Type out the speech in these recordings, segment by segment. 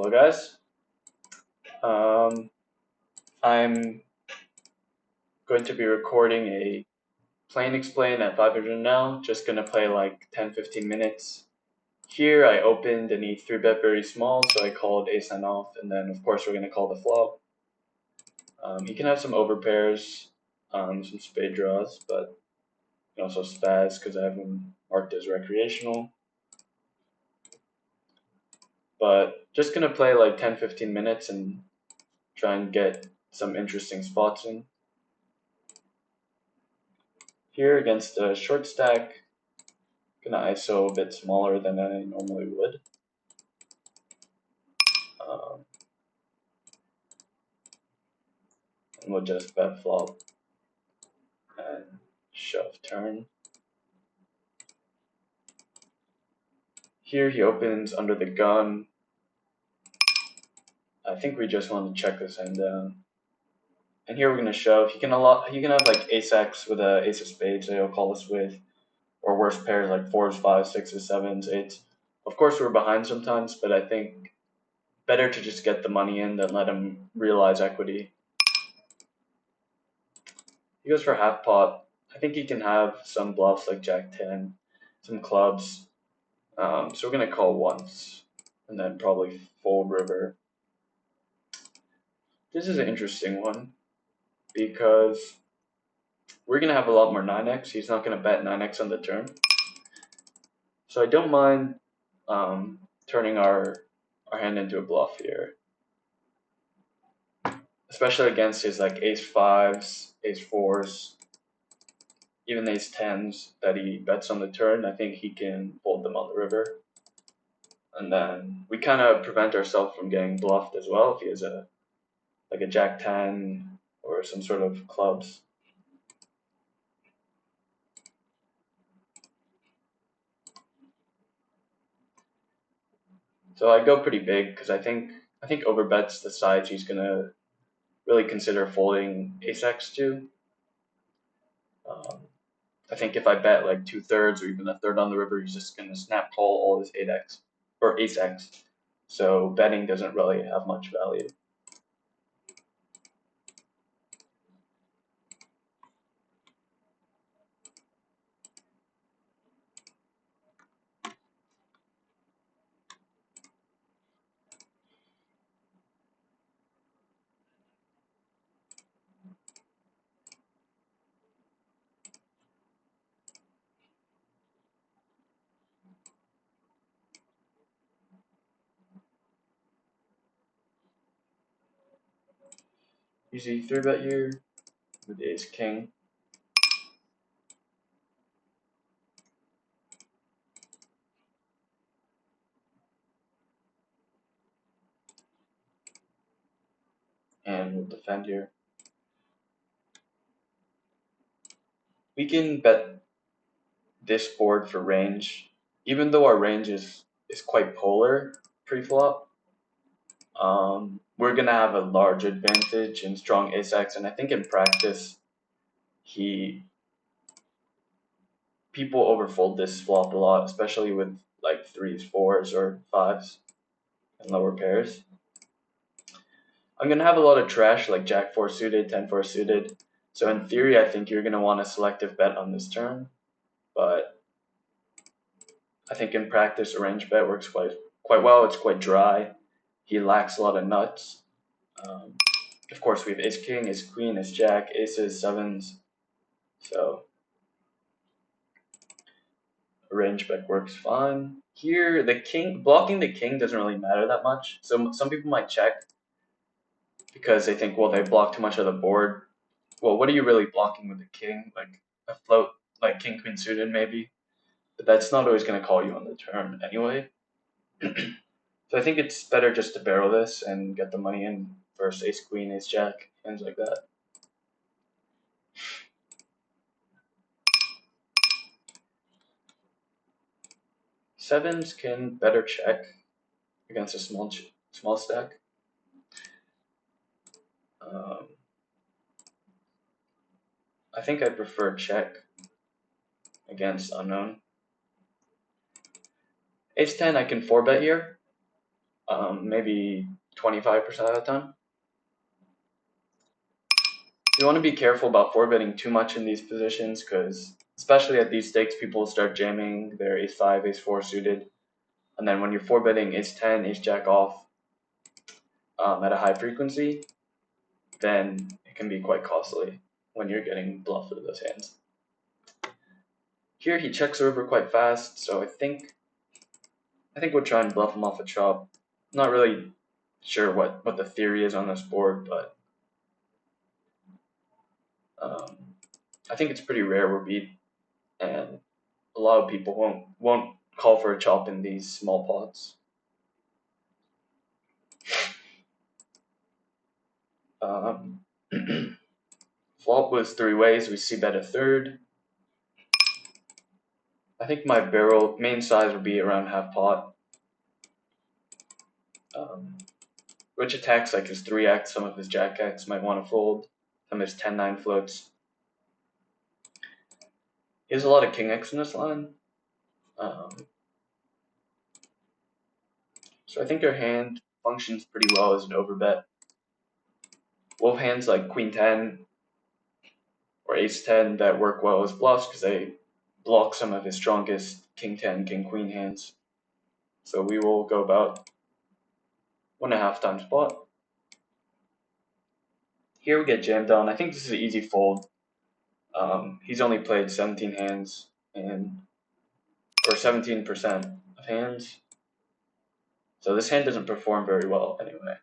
Hello guys. I'm going to be recording a plain explain at 500 now. Just gonna play like 10-15 minutes. Here I opened an E3 bet very small, so I called ace 9 off, and then of course we're gonna call the flop. He can have some overpairs, some spade draws, but you can also spaz because I have him marked as recreational. But just gonna play like 10-15 minutes and try and get some interesting spots in. Here against a short stack, gonna ISO a bit smaller than I normally would. And we'll just bet flop and shove turn. Here he opens under the gun. I think we just want to check this hand down. And here we're gonna shove. He can have like ace X with a ace of spades that he'll call us with, or worse pairs like fours, fives, sixes, sevens, eights. Of course we're behind sometimes, but I think better to just get the money in than let him realize equity. He goes for half pot. I think he can have some bluffs like Jack 10, some clubs. So we're gonna call once, and then probably fold river. This is an interesting one because we're gonna have a lot more 9x. He's not gonna bet 9x on the turn, so I don't mind turning our hand into a bluff here, especially against his like ace fives, ace fours, even ace tens that he bets on the turn. I think he can fold them on the river. And then we kind of prevent ourselves from getting bluffed as well if he has a Jack 10 or some sort of clubs. So I go pretty big because I think overbets the sides he's gonna really consider folding ace X to. I think if I bet like 2/3 or even a third on the river, he's just gonna snap call all his 8x or ace X. So betting doesn't really have much value. Easy 3-bet here with ace king. And we'll defend here. We can bet this board for range, even though our range is quite polar pre-flop. We're gonna have a large advantage in strong ace X, and I think in practice, people overfold this flop a lot, especially with like threes, fours, or fives and lower pairs. I'm gonna have a lot of trash like Jack 4 suited, 10-4 suited. So in theory, I think you're gonna want a selective bet on this turn, but I think in practice, a range bet works quite well. It's quite dry. He lacks a lot of nuts. Of course, we have ace king, ace queen, ace jack, aces, sevens. So a range bet works fine. Here, the king blocking the king doesn't really matter that much. So some people might check because they think, well, they block too much of the board. Well, what are you really blocking with the king? Like a float, like king queen suited maybe. But that's not always going to call you on the turn anyway. So I think it's better just to barrel this and get the money in first ace queen, ace jack, hands like that. Sevens can better check against a small stack. I think I prefer check against unknown. Ace 10 I can 4-bet here. maybe 25% of the time. You want to be careful about 4-betting too much in these positions because, especially at these stakes, people will start jamming their ace-5, ace-4 suited. And then when you're 4-betting ace-10, ace-jack off at a high frequency, then it can be quite costly when you're getting bluffed with those hands. Here he checks the river quite fast, so I think we'll try and bluff him off a chop. Not really sure what the theory is on this board, but I think it's pretty rare we're beat, and a lot of people won't call for a chop in these small pots. Flop was 3 ways. We see bet a third. I think my barrel main size would be around half pot. Which attacks like his 3x, some of his jack x might want to fold, some of his 10-9 floats. He has a lot of king x in this line. So I think our hand functions pretty well as an overbet. We'll have hands like queen 10 or ace 10 that work well as bluffs because they block some of his strongest king 10, king queen hands. So we will go about 1.5 times pot. Here we get jammed on. I think this is an easy fold. He's only played 17 hands or 17% of hands. So this hand doesn't perform very well anyway.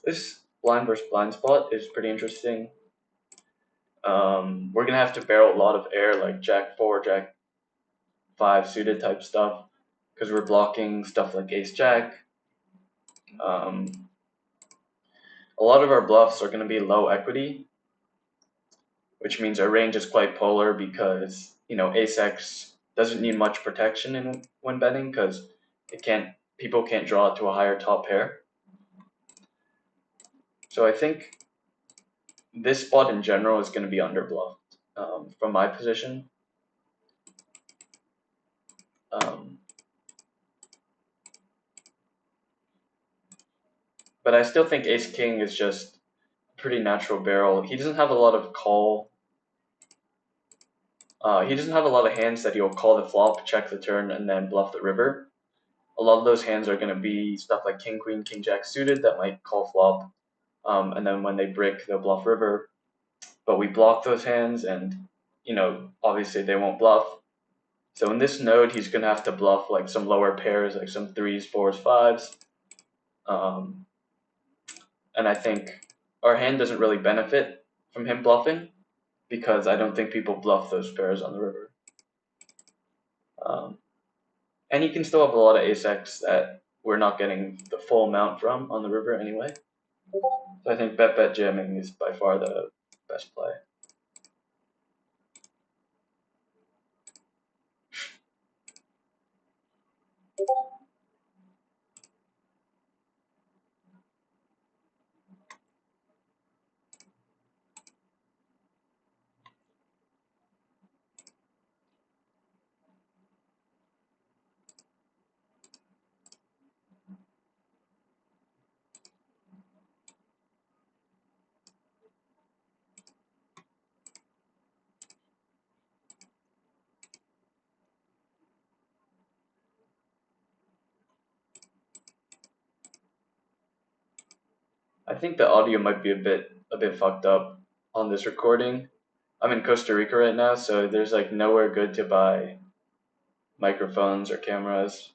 This blind versus blind spot is pretty interesting. We're gonna have to barrel a lot of air like jack 4, jack 5 suited type stuff because we're blocking stuff like ace jack. A lot of our bluffs are going to be low equity, which means our range is quite polar because ace x doesn't need much protection when betting because people can't draw it to a higher top pair. So I think this spot in general is going to be underbluffed from my position. But I still think ace king is just a pretty natural barrel. He doesn't have a lot of call. He doesn't have a lot of hands that he'll call the flop, check the turn, and then bluff the river. A lot of those hands are going to be stuff like king queen, king jack suited that might call flop, and then when they brick, they'll bluff river. But we block those hands, and obviously they won't bluff. So in this node, he's going to have to bluff like some lower pairs, like some 3s, 4s, 5s. And I think our hand doesn't really benefit from him bluffing because I don't think people bluff those pairs on the river. And he can still have a lot of ace x that we're not getting the full amount from on the river anyway. So I think bet jamming is by far the best play. I think the audio might be a bit fucked up on this recording. I'm in Costa Rica right now, so there's like nowhere good to buy microphones or cameras.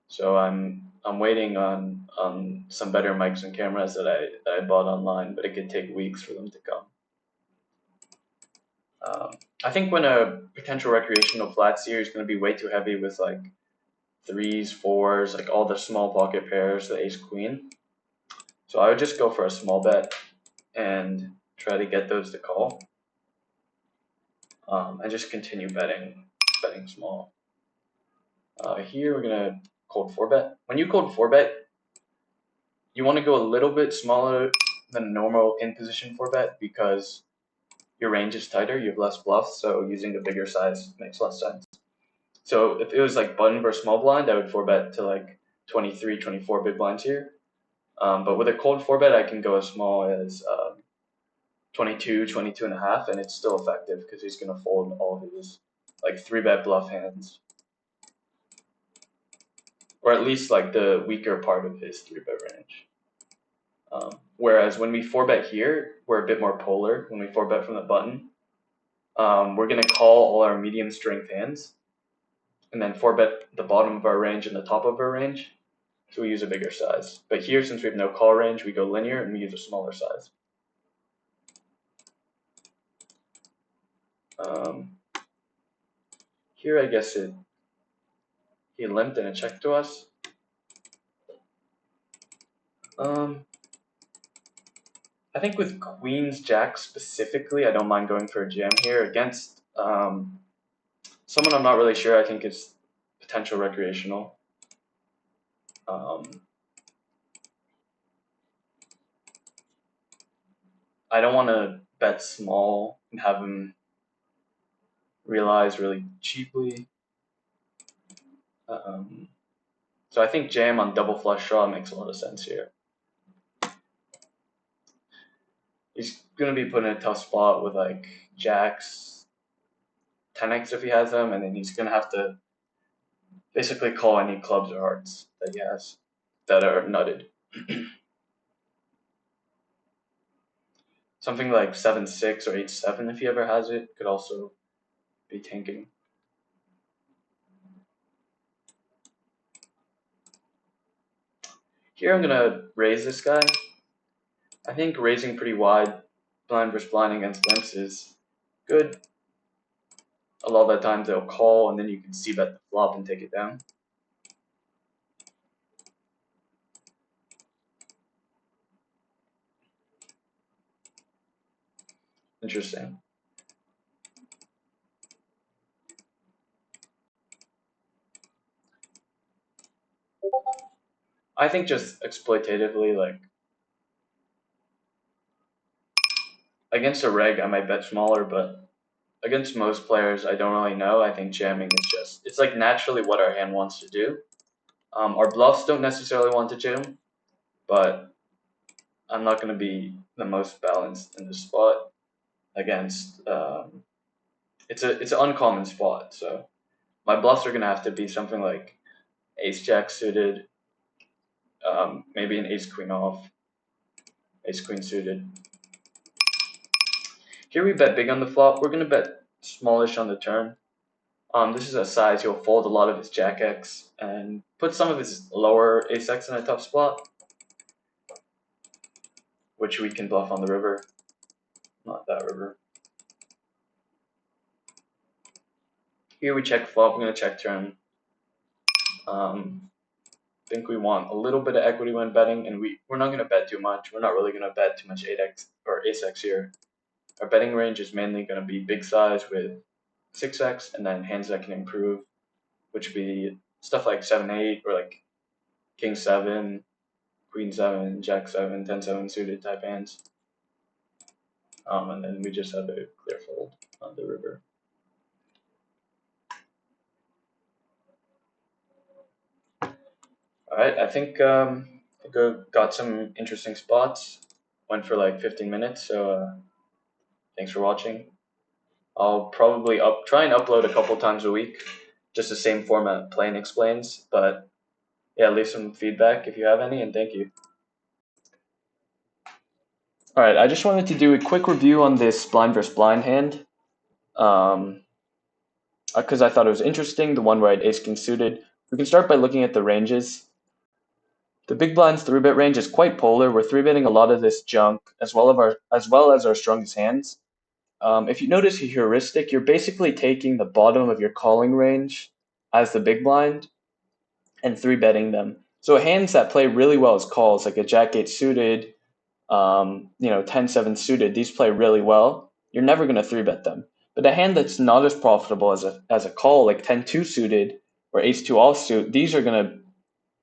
So I'm waiting on some better mics and cameras that I bought online, but it could take weeks for them to come. I think when a potential recreational flat seer is going to be way too heavy with like 3s, 4s, like all the small pocket pairs, the ace queen. So I would just go for a small bet and try to get those to call. and just continue betting small. Here we're gonna cold 4-bet. When you cold 4-bet, you want to go a little bit smaller than normal in position 4-bet because your range is tighter, you have less bluffs, so using a bigger size makes less sense. So if it was like button versus small blind, I would 4-bet to like 23, 24 big blinds here. But with a cold 4-bet, I can go as small as 22, 22 and a half, and it's still effective because he's going to fold all of his like 3-bet bluff hands. Or at least like the weaker part of his 3-bet range. Whereas when we 4-bet here, we're a bit more polar. When we 4-bet from the button, we're going to call all our medium strength hands and then 4-bet the bottom of our range and the top of our range. So we use a bigger size. But here, since we have no call range, we go linear and we use a smaller size. Here, I guess he limped and it checked to us. I think with queens, jacks specifically, I don't mind going for a jam here against someone I'm not really sure. I think it's potential recreational. I don't want to bet small and have him realize really cheaply. So I think jam on double flush draw makes a lot of sense here. He's going to be put in a tough spot with like jacks, 10x if he has them, and then he's going to have to basically call any clubs or hearts that he has that are nutted. Something like 7-6 or 8-7 if he ever has it could also be tanking. Here I'm going to raise this guy. I think raising pretty wide, blind versus blind against limps is good. A lot of the times they'll call and then you can see bet the flop and take it down. Interesting. I think just exploitatively, like against a reg, I might bet smaller, but against most players, I don't really know. I think jamming is just, it's like naturally what our hand wants to do. Our bluffs don't necessarily want to jam, but I'm not going to be the most balanced in this spot against, it's an uncommon spot. So my bluffs are going to have to be something like ace jack suited, maybe an ace queen off, ace queen suited. Here we bet big on the flop. We're going to bet smallish on the turn. This is a size he'll fold a lot of his jack X and put some of his lower ace X in a tough spot, which we can bluff on the river, not that river. Here we check flop, we're going to check turn. I think we want a little bit of equity when betting, and we're not going to bet too much. We're not really going to bet too much 8x or ace X here. Our betting range is mainly going to be big size with 6x and then hands that can improve, which would be stuff like 7-8 or like king 7, queen 7, jack 7, 10-7 suited type hands. And then we just have a clear fold on the river. All right, I think I got some interesting spots. Went for like 15 minutes, so thanks for watching. I'll probably try and upload a couple times a week, just the same format Plain explains. But yeah, leave some feedback if you have any, and thank you. All right, I just wanted to do a quick review on this blind versus blind hand, because I thought it was interesting. The one where I had ace king suited. We can start by looking at the ranges. The big blind's 3-bet range is quite polar. We're 3-betting a lot of this junk as well as our strongest hands. If you notice a heuristic, you're basically taking the bottom of your calling range as the big blind and 3-betting them. So hands that play really well as calls, like a jack-8 suited, 10-7 suited, these play really well. You're never going to 3-bet them. But a hand that's not as profitable as a call, like 10-2 suited or ace-2 offsuit, these are going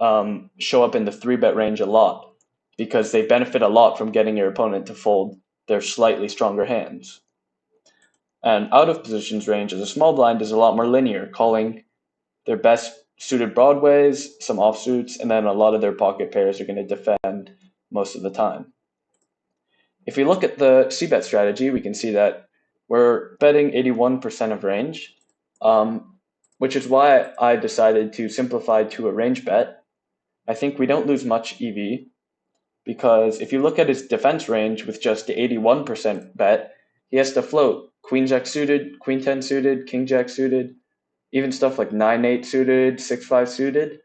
to show up in the 3-bet range a lot because they benefit a lot from getting your opponent to fold their slightly stronger hands. And out of positions range as a small blind is a lot more linear, calling their best suited broadways, some offsuits, and then a lot of their pocket pairs are going to defend most of the time. If we look at the c-bet strategy, we can see that we're betting 81% of range, which is why I decided to simplify to a range bet. I think we don't lose much EV because if you look at his defense range with just the 81% bet, he has to float queen jack suited, queen 10 suited, king jack suited, even stuff like 9-8 suited, 6-5 suited,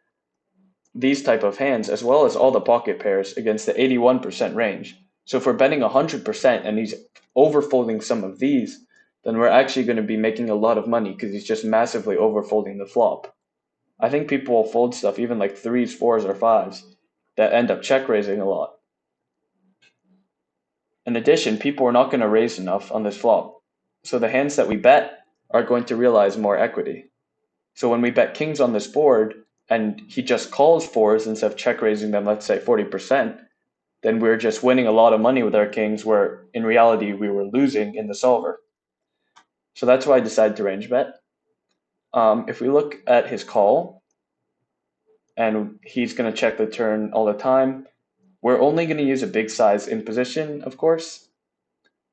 these type of hands, as well as all the pocket pairs against the 81% range. So if we're betting 100% and he's overfolding some of these, then we're actually going to be making a lot of money because he's just massively overfolding the flop. I think people will fold stuff, even like 3s, 4s, or 5s, that end up check raising a lot. In addition, people are not going to raise enough on this flop. So the hands that we bet are going to realize more equity. So when we bet kings on this board and he just calls 4s instead of check raising them, let's say 40%, then we're just winning a lot of money with our kings where in reality we were losing in the solver. So that's why I decided to range bet. If we look at his call, and he's going to check the turn all the time, we're only going to use a big size in position, of course.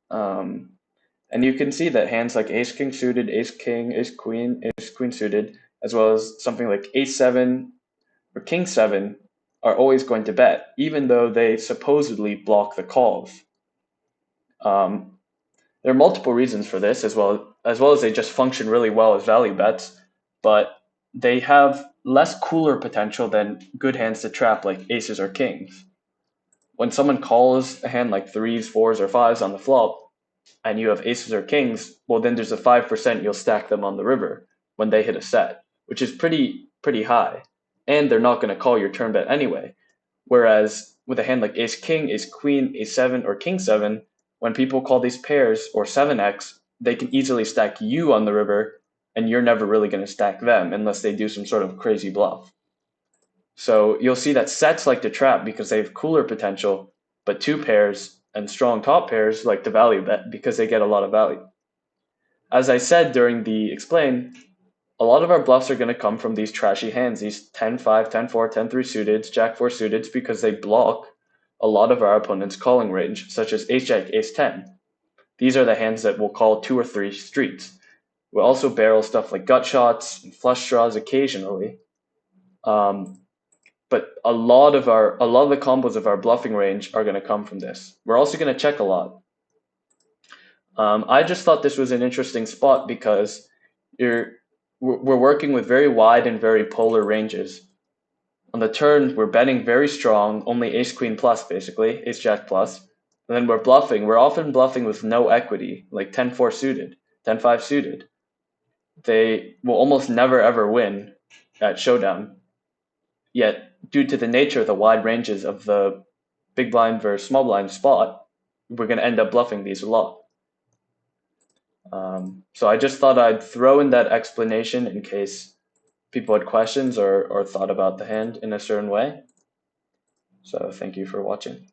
And you can see that hands like ace king suited, ace king, ace queen suited, as well as something like ace 7 or king 7 are always going to bet, even though they supposedly block the calls. There are multiple reasons for this, as well as they just function really well as value bets, but they have less cooler potential than good hands to trap like aces or kings. When someone calls a hand like 3s, 4s, or 5s on the flop, and you have aces or kings, well then there's a 5% you'll stack them on the river when they hit a set, which is pretty high. And they're not going to call your turn bet anyway. Whereas with a hand like ace king, ace queen, ace 7, or king 7, when people call these pairs or 7x, they can easily stack you on the river, and you're never really going to stack them unless they do some sort of crazy bluff. So you'll see that sets like to trap because they have cooler potential, but 2 pairs and strong top pairs like to value bet because they get a lot of value. As I said during the explain, a lot of our bluffs are going to come from these trashy hands, these 10-5, 10-4, 10-3 suiteds, jack-4 suiteds, because they block a lot of our opponent's calling range, such as ace-jack, ace-10. These are the hands that will call 2 or 3 streets. We'll also barrel stuff like gut shots and flush draws occasionally. But a lot of the combos of our bluffing range are going to come from this. We're also going to check a lot. I just thought this was an interesting spot because we're working with very wide and very polar ranges. On the turn, we're betting very strong, only ace queen plus basically, ace jack plus. And then we're bluffing. We're often bluffing with no equity, like 10-4 suited, 10-5 suited. They will almost never ever win at showdown. Yet, due to the nature of the wide ranges of the big blind versus small blind spot, we're going to end up bluffing these a lot. So I just thought I'd throw in that explanation in case people had questions or thought about the hand in a certain way. So thank you for watching.